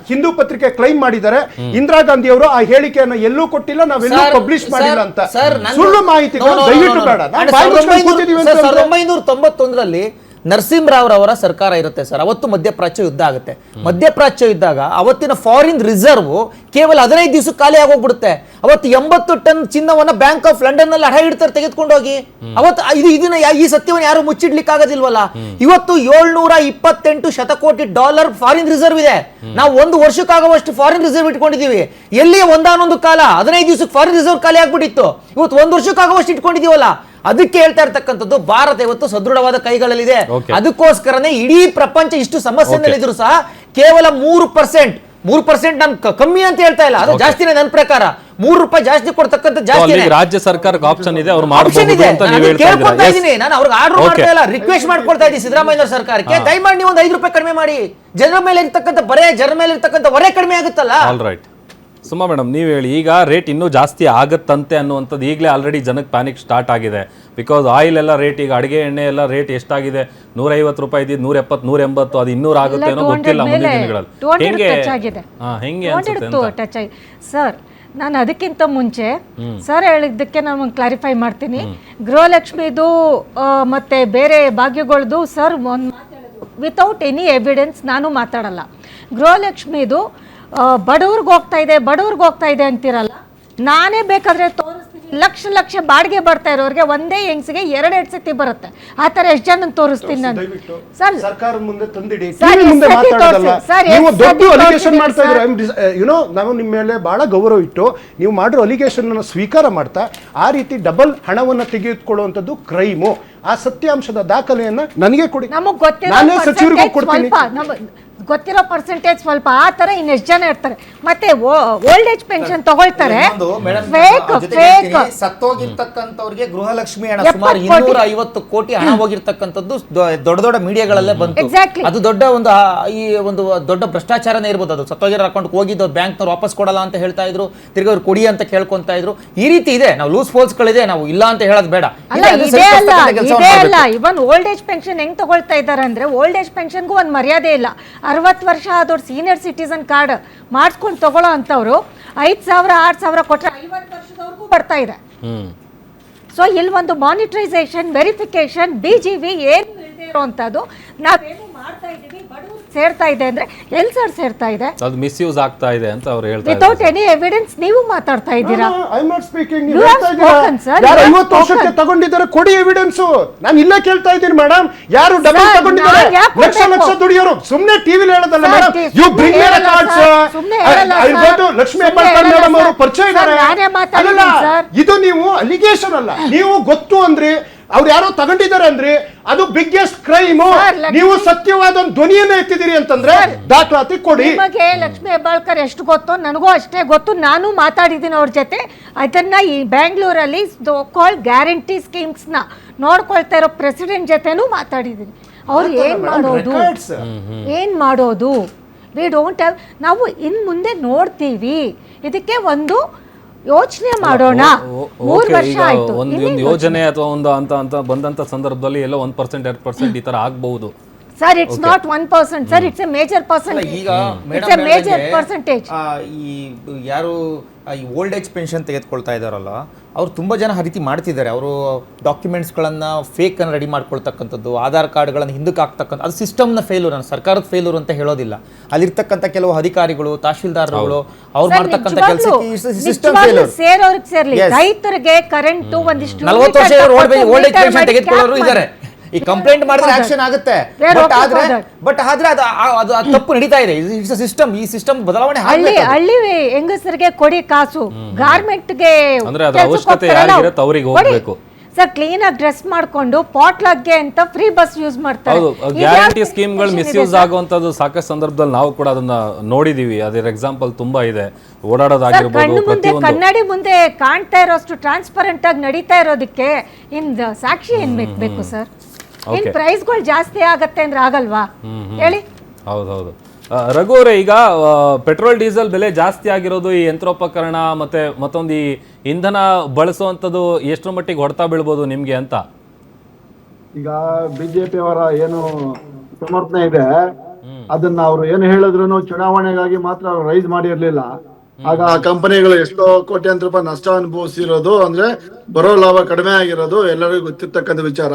ಹಿಂದೂ ಪತ್ರಿಕೆ ಕ್ಲೈಮ್ ಮಾಡಿದ್ದಾರೆ ಇಂದಿರಾ ಗಾಂಧಿ ಅವರು ಆ ಹೇಳಿಕೆಯನ್ನು ಎಲ್ಲೂ ಕೊಟ್ಟಿಲ್ಲ, ನಾವೆಲ್ಲೂ ಪಬ್ಲಿಷ್ ಮಾಡಿಲ್ಲ ಅಂತ ಸುಳ್ಳು ಮಾಹಿತಿಗಳು ದಯವಿಟ್ಟು ಬೇಡ. 1991ರಲ್ಲಿ ನರಸಿಂಹರಾವ್ ಅವರ ಸರ್ಕಾರ ಇರುತ್ತೆ ಸರ್. ಅವತ್ತು ಮಧ್ಯಪ್ರಾಚ್ಯ ಯುದ್ಧ ಆಗುತ್ತೆ. ಮಧ್ಯಪ್ರಾಚ್ಯ ಯುದ್ಧಾಗ ಅವತ್ತಿನ ಫಾರಿನ್ ರಿಸರ್ವ್ ಕೇವಲ 15 ದಿವಸಕ್ಕೆ ಖಾಲಿ ಆಗೋಗ್ಬಿಡುತ್ತೆ. ಅವತ್ತು 80 ಟನ್ ಚಿನ್ನವನ್ನ ಬ್ಯಾಂಕ್ ಆಫ್ ಲಂಡನ್ ನಲ್ಲಿ ಅಡ ಇಡ್ತಾರೆ ತೆಗೆದುಕೊಂಡೋಗಿ. ಅವತ್ತು ಇದನ್ನ ಈ ಸತ್ಯವನ್ನು ಯಾರು ಮುಚ್ಚಿಡ್ಲಿಕ್ಕೆ ಆಗೋದಿಲ್ವಲ್ಲ. ಇವತ್ತು 728 ಶತಕೋಟಿ ಡಾಲರ್ ಫಾರಿನ್ ರಿಸರ್ವ್ ಇದೆ. ನಾವು ಒಂದು ವರ್ಷಕ್ಕಾಗುವಷ್ಟು ಫಾರಿನ್ ರಿಸರ್ವ್ ಇಟ್ಕೊಂಡಿದೀವಿ. ಎಲ್ಲಿ ಒಂದಾನೊಂದು ಕಾಲ 15 ದಿವಸಕ್ಕೆ ಫಾರಿನ್ ರಿಸರ್ವ್ ಖಾಲಿ ಆಗ್ಬಿಟ್ಟಿತ್ತು. ಇವತ್ತು ಒಂದು ವರ್ಷಕ್ಕಾಗುವಷ್ಟು ಇಟ್ಕೊಂಡಿದೀವಲ್ಲ. ಅದಕ್ಕೆ ಹೇಳ್ತಾ ಇರ್ತಕ್ಕಂಥದ್ದು ಭಾರತ ಇವತ್ತು ಸದೃಢವಾದ ಕೈಗಳಲ್ಲಿದೆ. ಅದಕ್ಕೋಸ್ಕರನೇ ಇಡೀ ಪ್ರಪಂಚ ಇಷ್ಟು ಸಮಸ್ಯೆನಲ್ಲಿದ್ರು ಸಹ ಕೇವಲ 3% ನಾನು ಕಮ್ಮಿ ಅಂತ ಹೇಳ್ತಾ ಇಲ್ಲ, ಅದು ಜಾಸ್ತಿನೇ. ನನ್ನ ಪ್ರಕಾರ ₹3 ಜಾಸ್ತಿ ಕೊಡ್ತಕ್ಕಂಥ ಜಾಸ್ತಿ ರಾಜ್ಯ ಸರ್ಕಾರಕ್ಕೆ ಆಪ್ಷನ್ ಇದೆ. ಅವ್ರು ಮಾಡಬಹುದು ಅಂತ ನೀವು ಕೇಳ್ಕೊಳ್ತಾ ಇದ್ದೀನಿ. ನಾನು ಅವ್ರಿಗೆ ಆರ್ಡರ್ ಮಾಡ್ತಾ ಇಲ್ಲ, ರಿಕ್ವೆಸ್ಟ್ ಮಾಡ್ಕೊಳ್ತಾ ಇದ್ದೀನಿ ಸಿದ್ದರಾಮಯ್ಯ ಸರ್ಕಾರಕ್ಕೆ, ದಯಮಾಡಿ ನೀವು ಒಂದು ₹5 ಕಡಿಮೆ ಮಾಡಿ. ಜನರ ಮೇಲೆ ಇರ್ತಕ್ಕಂಥ ಹೊರೆ ಕಡಿಮೆ ಆಗುತ್ತಲ್ಲ. ಸುಮಾ ಮೇಡಮ್, ನೀವು ಹೇಳಿ, ಈಗ ರೇಟ್ ಇನ್ನೂ ಜಾಸ್ತಿ ಆಗತ್ತಂತೆ ಅನ್ನುವಂಥದ್ದು ಈಗಲೇ ಆಲ್ರೆಡಿ ಜನಕ್ಕೆ ಪ್ಯಾನಿಕ್ ಸ್ಟಾರ್ಟ್ ಆಗಿದೆ. ಬಿಕಾಸ್ ಆಯಿಲ್ ಎಲ್ಲ ರೇಟ್, ಈಗ ಅಡುಗೆ ಎಣ್ಣೆ ಎಲ್ಲ ರೇಟ್ ಎಷ್ಟಾಗಿದೆ, ₹150 ಇದ್ದು ₹170, ₹180, ಅದು 200 ಆಗುತ್ತೆ ಅನ್ನೋ ಗೊತ್ತಿಲ್ಲ ಮುಂದಿನ ದಿನಗಳಲ್ಲಿ. ಹೆಂಗೆ ಅನ್ಸುತ್ತೆ ಸರ್? ನಾನು ಅದಕ್ಕಿಂತ ಮುಂಚೆ ಸರ್ ಹೇಳಿದ್ದಕ್ಕೆ ನಾನು ಕ್ಲಾರಿಫೈ ಮಾಡ್ತೀನಿ. ಗೃಹಲಕ್ಷ್ಮಿದು ಮತ್ತೆ ಬೇರೆ ಭಾಗ್ಯಗಳದು ಸರ್ ವಿತೌಟ್ ಎನಿ ಎವಿಡೆನ್ಸ್ ನಾನು ಮಾತಾಡಲ್ಲ. ಗೃಹಲಕ್ಷ್ಮಿದು ಬಡವ್ರಿಗೆ ಹೋಗ್ತಾ ಇದೆ ಅಂತಿರಲ್ಲ, ನಾನೇ ಬೇಕಾದ್ರೆ ತೋರಿಸ್ತೀನಿ. ಲಕ್ಷ ಬಾಡಿಗೆ ಬರ್ತಾ ಇರೋರಿಗೆ ಒಂದೇ ಹೆಂಗ್ಸಿಗೆ 2 ಸತಿ ಬರುತ್ತೆ. ಆ ತರ ಎಷ್ಟು ಜನ ತೋರಿಸ್ತೀನಿ ನಾನು. ಸರ್ ಸರ್ಕಾರ ಮುಂದೆ ತಂದಿಡಿ, ನೀವು ದೊಡ್ಡ ಅಲಿಗೇಷನ್ ಮಾಡ್ತಾ ಇದ್ರೆ ನಾವು ನಿಮ್ಮ ಮೇಲೆ ಬಹಳ ಗೌರವ ಇಟ್ಟು ನೀವು ಮಾಡಿರೋ ಅಲಿಗೇಷನ್ ಅನ್ನು ಸ್ವೀಕಾರ ಮಾಡ್ತಾ ಆ ರೀತಿ ಡಬಲ್ ಹಣವನ್ನು ತೆಗೆದುಕೊಳ್ಳುವಂಥದ್ದು ಕ್ರೈಮು. ಆ ಸತ್ಯಾಂಶದ ದಾಖಲೆಯನ್ನ ನನಗೆ ಕೊಡಿ, ನಾನೇ ಸಚಿವರಿಗೂ ಕೊಡ್ತೀನಿ. ಗೊತ್ತಿರೋ ಪರ್ಸೆಂಟೇಜ್ ಸ್ವಲ್ಪ ಆ ತರ ಇನ್ನೆಷ್ಟು ಜನ ಇರ್ತಾರೆ. ಮತ್ತೆ ಓಲ್ಡ್ ಏಜ್ ಪೆನ್ಷನ್ ತಗೊಳ್ತಾರೆ. ಸತ್ತೋಗಿರ್ತಕ್ಕಂಥವ್ರಿಗೆ ಗೃಹಲಕ್ಷ್ಮಿ ಹಣ ಸುಮಾರು 250 ಕೋಟಿ ಹಣ ಹೋಗಿರ್ತಕ್ಕಂಥದ್ದು ದೊಡ್ಡ ಮೀಡಿಯಾಗಳಲ್ಲೇ ಬಂತು. ಅದು ದೊಡ್ಡ ಒಂದು ದೊಡ್ಡ ಭ್ರಷ್ಟಾಚಾರನೇ ಇರ್ಬೋದು. ಅದು ಸತ್ತೋಗಿರೋ ಅಕೌಂಟ್ ಹೋಗಿದ್ದು ಬ್ಯಾಂಕ್ನವ್ರು ವಾಪಸ್ ಕೊಡಲ್ಲ ಅಂತ ಹೇಳ್ತಾ ಇದ್ರು, ತಿರ್ಗಿ ಅವ್ರು ಕೊಡಿ ಅಂತ ಕೇಳ್ಕೊಂತ ಇದ್ರು. ಈ ರೀತಿ ಇದೆ. ನಾವು ಲೂಸ್ ಫೋಲ್ಸ್ ಗಳಿದೆ, ನಾವು ಇಲ್ಲ ಅಂತ ಹೇಳೋದು ಬೇಡ. ಇವನ್ ಓಲ್ಡ್ ಏಜ್ ಪೆನ್ಷನ್ ಹೆಂಗ್ ತಗೊಳ್ತಾ ಇದಾರೆ ಅಂದ್ರೆ, ಓಲ್ಡ್ ಏಜ್ ಪೆನ್ಷನ್ಗೂ ಒಂದ್ ಮರ್ಯಾದೆ ಇಲ್ಲ. 60 ವರ್ಷ ಆದವ್ರು ಸೀನಿಯರ್ ಸಿಟಿಸನ್ ಕಾರ್ಡ್ ಮಾಡಿಸ್ಕೊಂಡು ತಗೊಳ್ಳೋ ಅಂತವ್ರು 5,000 6,000 ಕೊಟ್ಟರೆ 50 ವರ್ಷದವರೆಗೂ ಬರ್ತಾ ಇದೆ. ಸೊ ಇಲ್ಲಿ ಒಂದು ಮಾನಿಟರೈಸೇಷನ್, ವೆರಿಫಿಕೇಶನ್, BGV ಏನು ಇಲ್ಲದೆ ಇರುವಂತದ್ದು ನಾವೇನು ಮಾಡ್ತಾ ಇದ್ದೀವಿ. ಬಡವರು ಸೇರ್ತಾ ಇದೆ ಅಂದ್ರೆ ಎಲ್ಲಿ ಸರ್ ಸೇರ್ತಾ ಇದೆ? ಅದು ಮಿಸ್ಯೂಸ್ ಆಗ್ತಾ ಇದೆ ಅಂತ ಅವರು ಹೇಳ್ತಾರೆ. ವಿತೌಟ್ ಎನಿ ಎವಿಡೆನ್ಸ್ ನೀವು ಮಾತಾಡ್ತಾ ಇದ್ದೀರಾ. I am not speaking. ನೀವು ಹೇಳ್ತಾ ಇದ್ದೀರಾ ಯಾರು 50 ವರ್ಷಕ್ಕೆ ತಗೊಂಡಿದ್ದಾರೆ ಕೊಡಿ ಎವಿಡೆನ್ಸ್. ನಾನು ಇಲ್ಲ ಕೇಳ್ತಾ ಇದ್ದೀನಿ ಮೇಡಮ್, ಯಾರು ಡಬಲ್ ತಗೊಂಡಿದ್ದಾರೆ ಲಕ್ಷ ದುಡಿಯೋರು ಸುಮ್ಮನೆ ಟಿವಿಲಿ ಹೇಳೋದಲ್ಲ madam. You bring me records. I go to Lakshmi Hebbalkar madam ಅವರು ಪರಿಚಯ ಇದ್ದಾರೆ. ಇದು ನೀವು ಅಲಿಗೇಷನ್ ಅಲ್ಲ, ನೀವು ಗೊತ್ತು ಅಂದ್ರೆ ಅವ್ರು ಯಾರೋ ತಗೊಂಡಿದ್ದಾರೆ ಅಂದ್ರೆ ಅದು ಬಿಗ್ಗೆಸ್ಟ್ ಕ್ರೈಮ್. ನೀವು ಸತ್ಯವಾದ ಧ್ವನಿಯನ್ನ ಎತ್ತಿದಿರಿ ಅಂತಂದ್ರೆ ದಾಖಲಾತಿ ಕೊಡಿ. ನಿಮಗೆ ಲಕ್ಷ್ಮೀ ಹೆಬ್ಬಾಳ್ಕರ್ ಎಷ್ಟು ಗೊತ್ತೋ ನನಗೂ ಅಷ್ಟೇ ಗೊತ್ತು. ನಾನು ಮಾತಾಡಿದ್ದೀನಿ ಅವ್ರ ಜೊತೆ. ಅದನ್ನ ಈ ಬ್ಯಾಂಗ್ಳೂರಲ್ಲಿ ಕಾಲ್ ಗ್ಯಾರಂಟಿ ಸ್ಕೀಮ್ಸ್ ನ ನೋಡ್ಕೊಳ್ತಾ ಇರೋ ಪ್ರೆಸಿಡೆಂಟ್ ಜೊತೆನೂ ಮಾತಾಡಿದ್ದೀನಿ. ಅವ್ರು ಏನ್ ಮಾಡೋದು ವಿ ಡೋಂಟ್ ಹ್ಯಾವ್. ನಾವು ಇನ್ ಮುಂದೆ ನೋಡ್ತೀವಿ. ಇದಕ್ಕೆ ಒಂದು ಯೋಚನೆ ಮಾಡೋಣ. 3 ವರ್ಷ ಆಯ್ತು. ಒಂದು ಯೋಜನೆ ಅಥವಾ ಒಂದು ಅಂತ ಬಂದಂತ ಸಂದರ್ಭದಲ್ಲಿ ಎಲ್ಲೋ 1% 2% ಈ ತರ ಆಗಬಹುದು sir. It's not 1%, sir. It's A major percentage. ಈಗ ಈ ಯಾರು ಈ ಓಲ್ಡ್ ಏಜ್ ಪೆನ್ಷನ್ ತೆಗೆದುಕೊಳ್ತಾ ಇದ್ದಾರಲ್ಲ, ಅವ್ರು ತುಂಬ ಜನ ಆ ರೀತಿ ಮಾಡ್ತಿದ್ದಾರೆ. ಅವರು ಡಾಕ್ಯುಮೆಂಟ್ಸ್ಗಳನ್ನು ಫೇಕ್ ಅನ್ನು ರೆಡಿ ಮಾಡ್ಕೊಳ್ತಕ್ಕಂಥದ್ದು, ಆಧಾರ್ ಕಾರ್ಡ್ಗಳನ್ನು ಹಿಂದಕ್ಕೆ ಹಾಕ್ತಕ್ಕಂಥ, ಅದು ಸಿಸ್ಟಮ್ನ ಫೇಲ್ಯೂರ್, ನಾನು ಸರ್ಕಾರದ ಫೇಲ್ಯೂರ್ ಅಂತ ಹೇಳೋದಿಲ್ಲ. ಅಲ್ಲಿರ್ತಕ್ಕಂಥ ಕೆಲವು ಅಧಿಕಾರಿಗಳು, ತಹಶೀಲ್ದಾರ್ಗಳು ಅವ್ರು ಮಾಡ್ತಕ್ಕಂಥ ಕೆಲಸಕ್ಕೆ ಸಿಸ್ಟಮ್ ಫೇಲ್ಯೂರ್. ಸೇರ್ಲಿ ರೈತರಿಗೆ ಕರೆಂಟು ಒಂದಿಷ್ಟು 40 ವರ್ಷ ಓಲ್ಡ್ ಏಜ್ ಪೆನ್ಷನ್ ತೆಗೆದುಕೊಳ್ಳೋರು ಇದ್ದಾರೆ. ಈ ಕಂಪ್ಲೇಂಟ್ ಮಾಡಿದ್ರೆ ಆಕ್ಷನ್ ಆಗುತ್ತೆ. ಬಟ್ ಆದ್ರೆ ಅದು ತಪ್ಪು ನಡೀತಾ ಇದೆ. ಸಿಸ್ಟಮ್, ಈ ಸಿಸ್ಟಮ್ ಬದಲಾವಣೆ ಹಳ್ಳಿ ಹೆಂಗಸರಿಗೆ ಕೊಡಿ ಕಾಸು, ಗಾರ್ಮೆಂಟ್ಗೆ ಸರ್ ಕ್ಲೀನ್ ಆಗಿ ಡ್ರೆಸ್ ಮಾಡ್ಕೊಂಡು ಪಾಟ್ಲಾಗ್ಗೆ ಅಂತ ಫ್ರೀ ಬಸ್ ಯೂಸ್ ಮಾಡ್ತಾರೆ. ಗ್ಯಾರಂಟಿ ಸ್ಕೀಮ್ಗಳು ಮಿಸ್ಯೂಸ್ ಆಗುವಂತದ್ದು ಸಾಕಷ್ಟು ಸಂದರ್ಭದಲ್ಲಿ ನಾವು ಕೂಡ ಅದನ್ನ ನೋಡಿದೀವಿ. ಅದರ ಎಕ್ಸಾಂಪಲ್ ತುಂಬಾ ಇದೆ. ಓಡಾಡೋದಾಗಿರ್ಬೋದು, ಕನ್ನಡಿ ಮುಂದೆ ಕಾಣ್ತಾ ಇರೋಷ್ಟು ಟ್ರಾನ್ಸ್ಪರೆಂಟ್ ಆಗಿ ನಡೀತಾ ಇರೋದಕ್ಕೆ ಇಂದ ಸಾಕ್ಷಿ ಏನ್ ಬೇಕು ಸರ್? ಇನ್ ಪ್ರೈಸ್ಗಳು ಜಾಸ್ತಿ ಆಗತ್ತೆ ಅಂದ್ರೆ ಆಗಲ್ವಾ ಹೇಳಿ? ಹೌದೌದು. ರಘು ಅವರೇ, ಈಗ ಪೆಟ್ರೋಲ್ ಡೀಸೆಲ್ ಬೆಲೆ ಜಾಸ್ತಿ ಆಗಿರೋದು, ಈ ಯಂತ್ರೋಪಕರಣ ಮತ್ತೆ ಮತ್ತೊಂದು ಈ ಇಂಧನ ಬಳಸುವಂಥದ್ದು ಎಷ್ಟರ ಮಟ್ಟಿಗೆ ಹೊಡೆತ ಬೀಳ್ಬೋದು ನಿಮ್ಗೆ ಅಂತ? ಈಗ ಬಿಜೆಪಿ ಅವರ ಏನು ಸಮರ್ಥನೆ ಇದೆ. ಅದನ್ನ ಅವ್ರು ಏನು ಹೇಳಿದ್ರು ಚುನಾವಣೆಗಾಗಿ ಮಾತ್ರ ಅವ್ರು ರೈಸ್ ಮಾಡಿರ್ಲಿಲ್ಲ. ಆಗ ಆ ಕಂಪನಿಗಳು ಎಷ್ಟೋ ಕೋಟ್ಯಾಂತರ ರೂಪಾಯಿ ನಷ್ಟ ಅನುಭವಿಸಿರೋದು, ಅಂದ್ರೆ ಬರೋ ಲಾಭ ಕಡಿಮೆ ಆಗಿರೋದು ಎಲ್ಲರಿಗೂ ಗೊತ್ತಿರ್ತಕ್ಕಂಥ ವಿಚಾರ.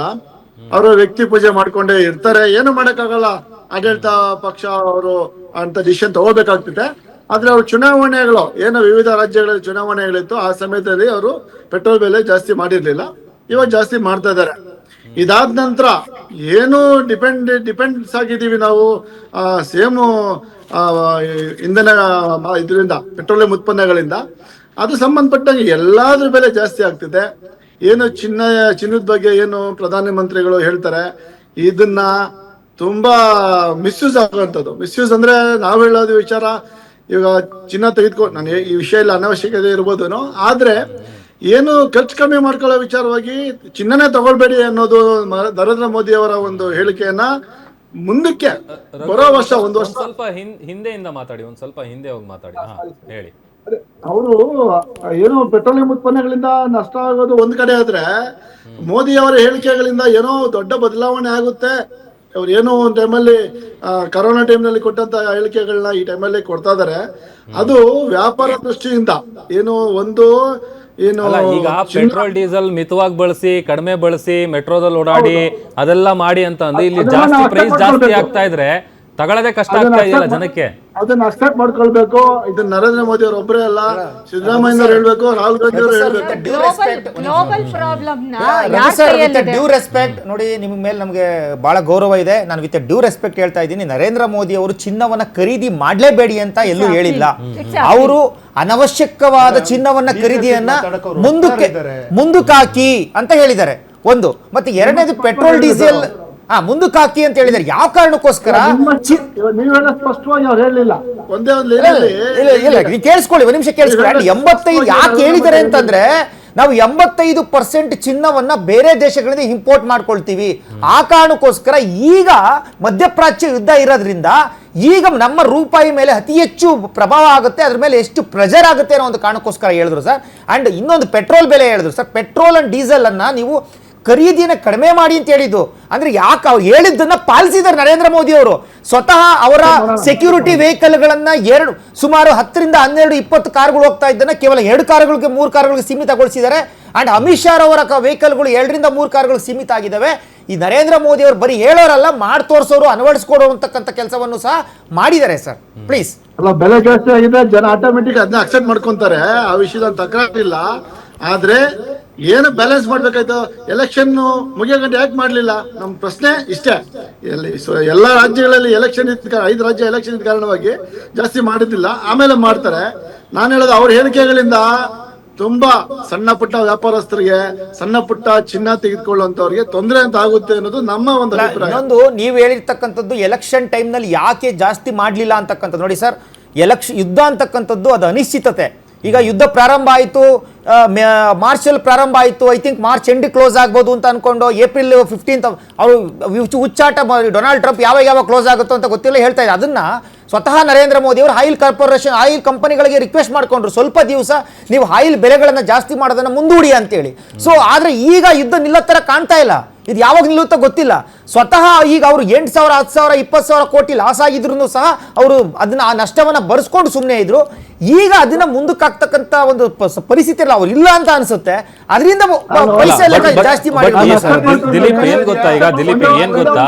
ಅವರು ವ್ಯಕ್ತಿ ಪೂಜೆ ಮಾಡ್ಕೊಂಡೇ ಇರ್ತಾರೆ, ಏನು ಮಾಡಕ್ಕಾಗಲ್ಲ. ಆಡಳಿತ ಪಕ್ಷ ಅವರು ಅಂತ ಡಿಸಿಷನ್ ತಗೋಬೇಕಾಗ್ತಿದೆ. ಆದ್ರೆ ಅವ್ರ ಚುನಾವಣೆಗಳು ಏನು ವಿವಿಧ ರಾಜ್ಯಗಳಲ್ಲಿ ಚುನಾವಣೆಗಳಿತ್ತು, ಆ ಸಮಯದಲ್ಲಿ ಅವರು ಪೆಟ್ರೋಲ್ ಬೆಲೆ ಜಾಸ್ತಿ ಮಾಡಿರ್ಲಿಲ್ಲ, ಇವಾಗ ಜಾಸ್ತಿ ಮಾಡ್ತಾ ಇದ್ದಾರೆ. ಇದಾದ ನಂತರ ಏನು ಡಿಪೆಂಡ್ಸ್ ಆಗಿದ್ದೀವಿ ನಾವು ಸೇಮ್ ಇಂಧನ ಇದರಿಂದ, ಪೆಟ್ರೋಲಿಯಂ ಉತ್ಪನ್ನಗಳಿಂದ. ಅದು ಸಂಬಂಧಪಟ್ಟಂಗೆ ಎಲ್ಲಾದ್ರ ಬೆಲೆ ಜಾಸ್ತಿ ಆಗ್ತಿದೆ. ಏನು ಚಿನ್ನದ ಬಗ್ಗೆ ಏನು ಪ್ರಧಾನ ಮಂತ್ರಿಗಳು ಹೇಳ್ತಾರೆ, ಇದನ್ನ ತುಂಬಾ ಮಿಸ್ಯೂಸ್ ಆಗುವಂಥದ್ದು. ಮಿಸ್ಯೂಸ್ ಅಂದ್ರೆ ನಾವು ಹೇಳೋದು ವಿಚಾರ, ಇವಾಗ ಚಿನ್ನ ತೆಗೆದುಕೊಂಡು, ನಾನು ಈ ವಿಷಯ ಇಲ್ಲ, ಅನವಶ್ಯಕತೆ ಇರ್ಬೋದೇನೋ, ಆದ್ರೆ ಏನು ಖರ್ಚು ಕಮ್ಮಿ ಮಾಡ್ಕೊಳ್ಳೋ ವಿಚಾರವಾಗಿ ಚಿನ್ನನೇ ತಗೊಳ್ಬೇಡಿ ಅನ್ನೋದು ನರೇಂದ್ರ ಮೋದಿ ಅವರ ಒಂದು ಹೇಳಿಕೆಯನ್ನ ಮುಂದಕ್ಕೆ ಬರೋ ವರ್ಷ ಒಂದು ವರ್ಷ ಸ್ವಲ್ಪ ಹಿಂದೆಯಿಂದ ಮಾತಾಡಿ, ಒಂದ್ ಸ್ವಲ್ಪ ಹಿಂದೆ ಹೋಗಿ ಮಾತಾಡಿ. ಹೇಳಿ. ಅವರು ಏನು ಪೆಟ್ರೋಲಿಯಂ ಉತ್ಪನ್ನಗಳಿಂದ ನಷ್ಟ ಆಗೋದು ಒಂದ್ ಕಡೆ ಆದ್ರೆ, ಮೋದಿ ಅವರ ಹೇಳಿಕೆಗಳಿಂದ ಏನೋ ದೊಡ್ಡ ಬದಲಾವಣೆ ಆಗುತ್ತೆ. ಅವ್ರು ಏನೋ ಒಂದ್ ಟೈಮಲ್ಲಿ ಕರೋನಾ ಟೈಮ್ನಲ್ಲಿ ಕೊಟ್ಟಂತ ಹೇಳಿಕೆಗಳನ್ನ ಈ ಟೈಮಲ್ಲಿ ಕೊಡ್ತಾ ಇದಾರೆ. ಅದು ವ್ಯಾಪಾರ ದೃಷ್ಟಿಯಿಂದ ಏನು ಒಂದು ಏನು ಈಗ ಪೆಟ್ರೋಲ್ ಡೀಸೆಲ್ ಮಿತವಾಗಿ ಬಳಸಿ, ಕಡಿಮೆ ಬಳಸಿ, ಮೆಟ್ರೋದಲ್ಲಿ ಓಡಾಡಿ ಅದೆಲ್ಲ ಮಾಡಿ ಅಂತ ಅಂದ್ರೆ ಇಲ್ಲಿ ಜಾಸ್ತಿ ಪ್ರೈಸ್ ಜಾಸ್ತಿ ಆಗ್ತಾ ಇದ್ರೆ ತಗೊಳ್ಳೋದೇ ಕಷ್ಟ ಆಗ್ತಾ ಇದೆಯಲ್ಲ ಜನಕ್ಕೆ. ಅದನ್ನ ಅಕ್ಸೆಪ್ಟ್ ಮಾಡ್ಕೊಳ್ಬೇಕು. ಇದನ್ನ ನರೇಂದ್ರ ಮೋದಿ ಅವರು ಒಬ್ಬರೇ ಅಲ್ಲ, ಸಿದ್ದರಾಮಯ್ಯ ಹೇಳ್ಬೇಕು, ರಾಹುಲ್ ಗಾಂಧಿ ಅವರು ಹೇಳ್ಬೇಕು. ಗ್ಲೋಬಲ್ ಪ್ರಾಬ್ಲಮ್ ಡ್ಯೂ ರೆಸ್ಪೆಕ್ಟ್ ನೋಡಿ, ನಿಮ್ಮ ಮೇಲೆ ನಮಗೆ ಬಹಳ ಗೌರವ ಇದೆ. ನಾನು ವಿತ್ ಡ್ಯೂ ರೆಸ್ಪೆಕ್ಟ್ ಹೇಳ್ತಾ ಇದ್ದೀನಿ, ನರೇಂದ್ರ ಮೋದಿ ಅವರು ಚಿನ್ನವನ್ನ ಖರೀದಿ ಮಾಡಲೇಬೇಡಿ ಅಂತ ಎಲ್ಲೂ ಹೇಳಿಲ್ಲ. ಅವರು ಅನವಶ್ಯಕವಾದ ಚಿನ್ನವನ್ನ ಖರೀದಿಯನ್ನ ಮುಂದಕ್ಕೆ ಹಾಕಿ ಅಂತ ಹೇಳಿದ್ದಾರೆ ಒಂದು. ಮತ್ತೆ ಎರಡನೇದು ಪೆಟ್ರೋಲ್ ಡೀಸೆಲ್ ಮುಂದಕ್ಕೆ ಹಾಕಿ ಅಂತ ಹೇಳಿದ್ದಾರೆ. ಯಾವ ಕಾರಣಕ್ಕೋಸ್ಕರ ನೀವೆಲ್ಲ ಸ್ಪಷ್ಟವಾಗಿ ಅವ್ರು ಹೇಳಿಲ್ಲ. ಒಂದೇ ಒಂದು ಕೇಳಿಸ್ಕೊಳ್ಳಿ, ಒಂದು ನಿಮಿಷ ಕೇಳಿಸ್ಕೊಳ್ಳಿ. 85 ಯಾಕೆ ಹೇಳಿದ್ದಾರೆ ಅಂತಂದ್ರೆ, ನಾವು 85% ಚಿನ್ನವನ್ನ ಬೇರೆ ದೇಶಗಳಿಂದ ಇಂಪೋರ್ಟ್ ಮಾಡ್ಕೊಳ್ತೀವಿ. ಆ ಕಾರಣಕ್ಕೋಸ್ಕರ ಈಗ ಮಧ್ಯಪ್ರಾಚ್ಯ ಯುದ್ಧ ಇರೋದ್ರಿಂದ ಈಗ ನಮ್ಮ ರೂಪಾಯಿ ಮೇಲೆ ಅತಿ ಹೆಚ್ಚು ಪ್ರಭಾವ ಆಗುತ್ತೆ, ಅದ್ರ ಮೇಲೆ ಎಷ್ಟು ಪ್ರೆಷರ್ ಆಗುತ್ತೆ ಅನ್ನೋ ಒಂದು ಕಾರಣಕ್ಕೋಸ್ಕರ ಹೇಳಿದ್ರು ಸರ್. ಅಂಡ್ ಇನ್ನೊಂದು ಪೆಟ್ರೋಲ್ ಬೆಲೆ ಹೇಳಿದ್ರು ಸರ್. ಪೆಟ್ರೋಲ್ ಅಂಡ್ ಡೀಸೆಲ್ ಅನ್ನ ನೀವು ಖರೀದಿನ ಕಡಿಮೆ ಮಾಡಿ ಅಂತ ಹೇಳಿದ್ದು. ಅಂದ್ರೆ ಯಾಕೆ ಅವ್ರು ಹೇಳಿದ್ದನ್ನ ಪಾಲಿಸಿದ್ದಾರೆ ನರೇಂದ್ರ ಮೋದಿ ಅವರು. ಸ್ವತಃ ಅವರ ಸೆಕ್ಯೂರಿಟಿ ವೆಹಿಕಲ್ಗಳನ್ನ ಸುಮಾರು 10 ರಿಂದ 12, 20 ಕಾರ್ಗಳು ಹೋಗ್ತಾ ಇದ್ದನ್ನ ಕೇವಲ 2 ಕಾರುಗಳಿಗೆ 3 ಕಾರುಗಳಿಗೆ ಸೀಮಿತಗೊಳಿಸಿದ್ದಾರೆ. ಅಂಡ್ ಅಮಿತ್ ಶಾ ಅವರ ವೆಹಿಕಲ್ಗಳು 2 ರಿಂದ 3 ಕಾರುಗಳು ಸೀಮಿತ ಆಗಿದ್ದಾವೆ. ಈ ನರೇಂದ್ರ ಮೋದಿ ಅವರು ಬರೀ ಹೇಳೋರಲ್ಲ, ಮಾಡಿ ತೋರಿಸೋರು, ಅಳವಡಿಸಿಕೊಡುವಂತಕ್ಕಂಥ ಕೆಲಸವನ್ನು ಸಹ ಮಾಡಿದ್ದಾರೆ ಸರ್. ಪ್ಲೀಸ್. ಅಲ್ಲ, ಬೆಲೆ ಜಾಸ್ತಿ ಆಗಿದೆ, ಜನ ಆಟೋಮೆಟಿಕ್ ಅದನ್ನ ಅಕ್ಸೆಪ್ಟ್ ಮಾಡ್ಕೊಂತಾರೆ, ಆ ವಿಷಯದ ತಕರಾರಿಲ್ಲ. ಆದ್ರೆ ಏನು ಬ್ಯಾಲೆನ್ಸ್ ಮಾಡ್ಬೇಕಾಯ್ತು? ಎಲೆಕ್ಷನ್ ಮುಗಿಯಗಂಟೆ ಯಾಕೆ ಮಾಡ್ಲಿಲ್ಲ? ನಮ್ ಪ್ರಶ್ನೆ ಇಷ್ಟೇ. ಎಲ್ಲಾ ರಾಜ್ಯಗಳಲ್ಲಿ ಎಲೆಕ್ಷನ್ 5 ರಾಜ್ಯ ಎಲೆಕ್ಷನ್ ಇದ್ದ ಕಾರಣವಾಗಿ ಜಾಸ್ತಿ ಮಾಡಿದ್ದಿಲ್ಲ, ಆಮೇಲೆ ಮಾಡ್ತಾರೆ. ನಾನು ಹೇಳೋದು ಅವ್ರ ಹೇಳಿಕೆಗಳಿಂದ ತುಂಬಾ ಸಣ್ಣ ಪುಟ್ಟ ವ್ಯಾಪಾರಸ್ಥರಿಗೆ, ಸಣ್ಣ ಪುಟ್ಟ ಚಿನ್ನ ತೆಗೆದುಕೊಳ್ಳುವಂತವ್ರಿಗೆ ತೊಂದರೆ ಅಂತ ಆಗುತ್ತೆ ಅನ್ನೋದು ನಮ್ಮ ಒಂದು ಅಭಿಪ್ರಾಯ. ಇನ್ನೊಂದು ನೀವು ಹೇಳಿರ್ತಕ್ಕಂಥದ್ದು ಎಲೆಕ್ಷನ್ ಟೈಮ್ ನಲ್ಲಿ ಯಾಕೆ ಜಾಸ್ತಿ ಮಾಡ್ಲಿಲ್ಲ ಅಂತಕ್ಕಂಥದ್ದು. ನೋಡಿ ಸರ್, ಯುದ್ಧ ಅಂತಕ್ಕಂಥದ್ದು ಅದು ಅನಿಶ್ಚಿತತೆ. ಈಗ ಯುದ್ಧ ಪ್ರಾರಂಭ ಆಯಿತು, ಮಾರ್ಚಲ್ಲಿ ಪ್ರಾರಂಭ ಆಯಿತು, I think March end close ಆಗ್ಬೋದು ಅಂತ ಅನ್ಕೊಂಡು ಏಪ್ರಿಲ್ 15 ಅವರು ಹುಚ್ಚಾಟ ಡೊನಾಲ್ಡ್ ಟ್ರಂಪ್ ಯಾವಾಗ ಕ್ಲೋಸ್ ಆಗುತ್ತೋ ಅಂತ ಗೊತ್ತಿಲ್ಲ ಹೇಳ್ತಾ ಇದ್ದಾರೆ. ಅದನ್ನ ಸ್ವತಃ ನರೇಂದ್ರ ಮೋದಿ ಅವರು ಆಯಿಲ್ ಕಂಪನಿಗಳಿಗೆ ರಿಕ್ವೆಸ್ಟ್ ಮಾಡ್ಕೊಂಡ್ರು, ಸ್ವಲ್ಪ ದಿವಸ ನೀವು ಆಯಿಲ್ ಬೆಲೆಗಳನ್ನು ಜಾಸ್ತಿ ಮಾಡೋದನ್ನ ಮುಂದೂಡಿ ಅಂತೇಳಿ. ಸೊ ಆದ್ರೆ ಈಗ ಯುದ್ಧ ನಿಲ್ಲೋ ತರ ಕಾಣ್ತಾ ಇಲ್ಲ. ಇದು ಯಾವಾಗ ನಿಲ್ಲುತ್ತೋ ಗೊತ್ತಿಲ್ಲ. ಸ್ವತಃ ಈಗ ಅವರು 8,000, 10,000, 20,000 ಕೋಟಿ ಲಾಸ್ ಆಗಿದ್ರು ಸಹ ಅವರು ಅದನ್ನ ಆ ನಷ್ಟವನ್ನ ಭರಿಸ್ಕೊಂಡು ಸುಮ್ಮನೆ ಇದ್ರು. ಈಗ ಅದನ್ನ ಮುಂದಕ್ಕೆ ಹಾಕ್ತಕ್ಕಂತ ಒಂದು ಪರಿಸ್ಥಿತಿ ಅವ್ರು ಇಲ್ಲ ಅಂತ ಅನ್ಸುತ್ತೆ. ಅದರಿಂದ ಪೈಸೆ ಜಾಸ್ತಿ ಮಾಡಿ. ದಿಲೀಪ್ ಏನ್ ಗೊತ್ತಾ, ಈಗ ದಿಲೀಪ್ ಏನ್ ಗೊತ್ತಾ